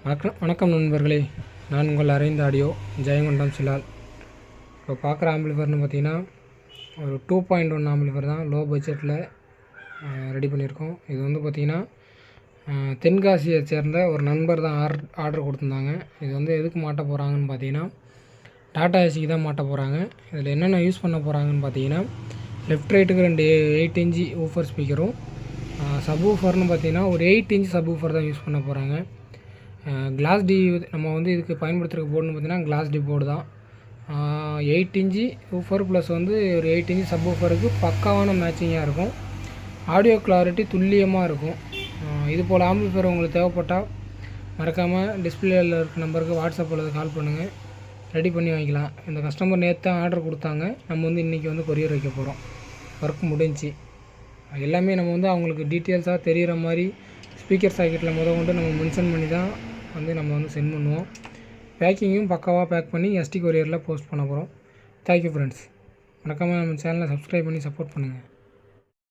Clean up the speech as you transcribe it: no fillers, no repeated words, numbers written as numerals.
வணக்கம் நண்பர்களே, நான் உங்கள் அரவிந்த் ஆடியோ ஜெயங்கொண்டம் சிலால். இப்போ பார்க்குற ஆம்பிளிஃபர்னு பார்த்தீங்கன்னா ஒரு 2.1 ஆம்பிளிஃபர் தான் லோ பட்ஜெட்டில் ரெடி பண்ணியிருக்கோம். இது வந்து பார்த்திங்கன்னா தென்காசியை சேர்ந்த ஒரு நண்பர் தான் ஆர்டர் கொடுத்துருந்தாங்க. இது வந்து எதுக்கு மாட்ட போகிறாங்கன்னு பார்த்தீங்கன்னா டாடா ஏசிக்கு தான் மாட்ட போகிறாங்க. இதில் என்னென்ன யூஸ் பண்ண போகிறாங்கன்னு பார்த்தீங்கன்னா லெஃப்ட் ரைட்டுக்கு 2 8 இன்ச்சு ஊஃபர் ஸ்பீக்கரும், சப் ஊஃபர்னு பார்த்தீங்கன்னா ஒரு 8 இன்ச் சப் ஊஃபர் தான் யூஸ் பண்ண போகிறாங்க. கிளாஸ் டி நம்ம வந்து இதுக்கு பயன்படுத்துகிற போர்டுன்னு பார்த்தீங்கன்னா கிளாஸ் டி போர்டு தான். 8 இன்ச்சு ஊஃபர் ப்ளஸ் வந்து ஒரு 8 இன்ச்சு சப் ஊஃபருக்கு பக்காவான மேட்சிங்காக இருக்கும். ஆடியோ கிளாரிட்டி துல்லியமாக இருக்கும். இது போல் ஆம்பிளிஃபையர் உங்களுக்கு தேவைப்பட்டால் மறக்காமல் டிஸ்பிளேயில் இருக்க நம்பருக்கு வாட்ஸ்அப் அல்லது கால் பண்ணுங்கள், ரெடி பண்ணி வாங்கிக்கலாம். இந்த கஸ்டமர் நேற்று தான் ஆர்டர் கொடுத்தாங்க. நம்ம வந்து இன்றைக்கி வந்து கொரியர் வைக்க போகிறோம். ஒர்க் முடிஞ்சு எல்லாமே நம்ம வந்து அவங்களுக்கு டீட்டெயில்ஸாக தெரிகிற மாதிரி ஸ்பீக்கர் சாக்கெட்டில் கொண்டு நம்ம மென்ஷன் பண்ணி தான் வந்து நம்ம வந்து சென்ட் பண்ணுவோம். பேக்கிங்கும் பக்காவாக பேக் பண்ணி எஸ்டி கொரியரில் போஸ்ட் பண்ண போகிறோம். Thank you friends. மறக்காமல் நம்ம சேனலை சப்ஸ்கிரைப் பண்ணி சப்போர்ட் பண்ணுங்கள்.